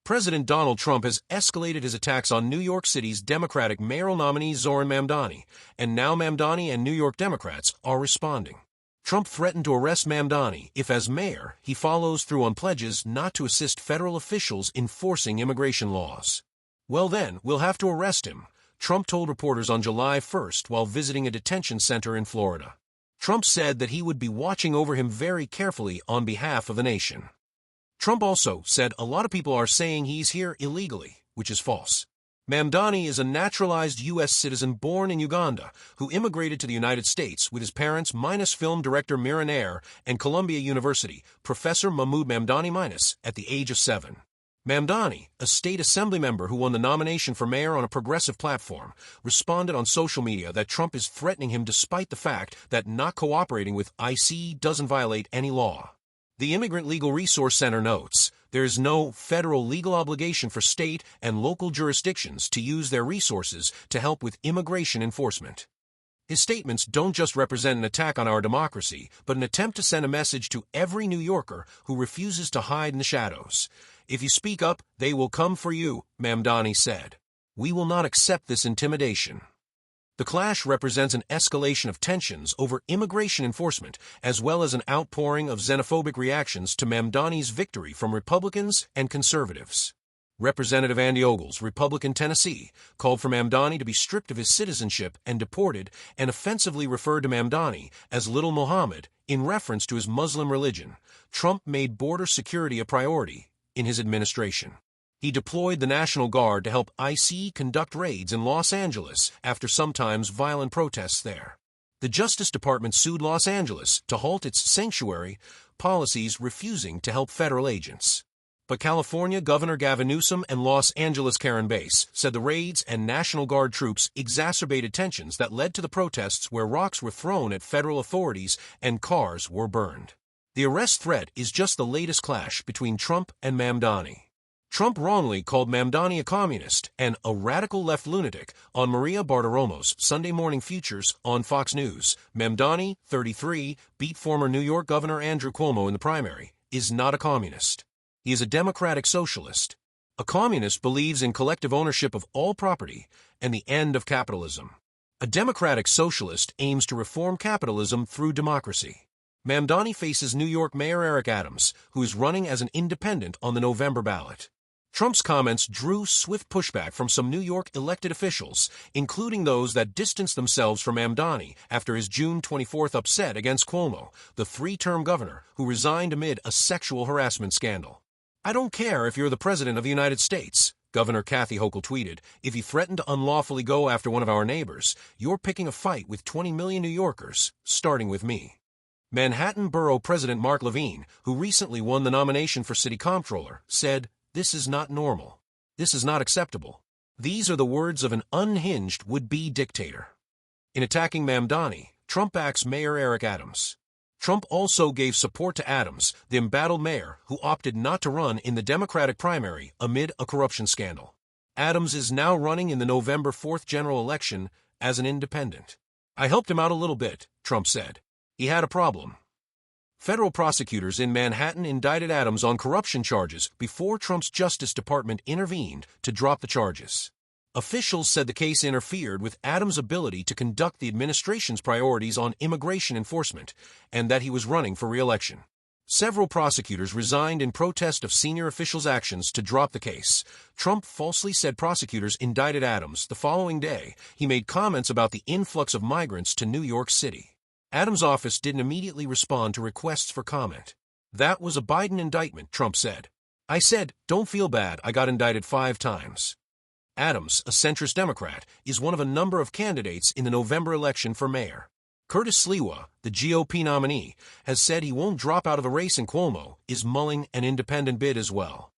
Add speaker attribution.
Speaker 1: President Donald Trump has escalated his attacks on New York City's Democratic mayoral nominee Zohran Mamdani, and now Mamdani and New York Democrats are responding. Trump threatened to arrest Mamdani if, as mayor, he follows through on pledges not to assist federal officials enforcing immigration laws. "Well then, we'll have to arrest him," Trump told reporters on July 1st while visiting a detention center in Florida. Trump said that he would be watching over him very carefully on behalf of the nation. Trump also said a lot of people are saying he's here illegally, which is false. Mamdani is a naturalized U.S. citizen born in Uganda who immigrated to the United States with his parents minus film director Mira Nair and Columbia University Professor Mahmoud Mamdani minus at the age of 7. Mamdani, a state assembly member who won the nomination for mayor on a progressive platform, responded on social media that Trump is threatening him despite the fact that not cooperating with IC doesn't violate any law. The Immigrant Legal Resource Center notes, there is no federal legal obligation for state and local jurisdictions to use their resources to help with immigration enforcement. His statements don't just represent an attack on our democracy, but an attempt to send a message to every New Yorker who refuses to hide in the shadows. "If you speak up, they will come for you," Mamdani said. "We will not accept this intimidation." The clash represents an escalation of tensions over immigration enforcement, as well as an outpouring of xenophobic reactions to Mamdani's victory from Republicans and conservatives. Representative Andy Ogles, Republican Tennessee, called for Mamdani to be stripped of his citizenship and deported, and offensively referred to Mamdani as Little Muhammad in reference to his Muslim religion. Trump made border security a priority in his administration. He deployed the National Guard to help IC conduct raids in Los Angeles after sometimes violent protests there. The Justice Department sued Los Angeles to halt its sanctuary policies, refusing to help federal agents. But California Governor Gavin Newsom and Los Angeles Karen Bass said the raids and National Guard troops exacerbated tensions that led to the protests where rocks were thrown at federal authorities and cars were burned. The arrest threat is just the latest clash between Trump and Mamdani. Trump wrongly called Mamdani a communist and a radical left lunatic on Maria Bartiromo's Sunday Morning Futures on Fox News. Mamdani, 33, beat former New York Governor Andrew Cuomo in the primary, is not a communist. He is a democratic socialist. A communist believes in collective ownership of all property and the end of capitalism. A democratic socialist aims to reform capitalism through democracy. Mamdani faces New York Mayor Eric Adams, who is running as an independent on the November ballot. Trump's comments drew swift pushback from some New York elected officials, including those that distanced themselves from Mamdani after his June 24th upset against Cuomo, the three-term governor who resigned amid a sexual harassment scandal. "I don't care if you're the President of the United States," Governor Kathy Hochul tweeted. "If you threaten to unlawfully go after one of our neighbors, you're picking a fight with 20 million New Yorkers, starting with me." Manhattan Borough President Mark Levine, who recently won the nomination for city comptroller, said, "This is not normal. This is not acceptable." These are the words of an unhinged would-be dictator. In attacking Mamdani, Trump backs Mayor Eric Adams. Trump also gave support to Adams, the embattled mayor who opted not to run in the Democratic primary amid a corruption scandal. Adams is now running in the November 4th general election as an independent. "I helped him out a little bit," Trump said. "He had a problem." Federal prosecutors in Manhattan indicted Adams on corruption charges before Trump's Justice Department intervened to drop the charges. Officials said the case interfered with Adams' ability to conduct the administration's priorities on immigration enforcement, and that he was running for re-election. Several prosecutors resigned in protest of senior officials' actions to drop the case. Trump falsely said prosecutors indicted Adams. The following day, he made comments about the influx of migrants to New York City. Adams' office didn't immediately respond to requests for comment. "That was a Biden indictment," Trump said. "I said, don't feel bad, I got indicted 5 times. Adams, a centrist Democrat, is one of a number of candidates in the November election for mayor. Curtis Sliwa, the GOP nominee, has said he won't drop out of the race, and Cuomo is mulling an independent bid as well.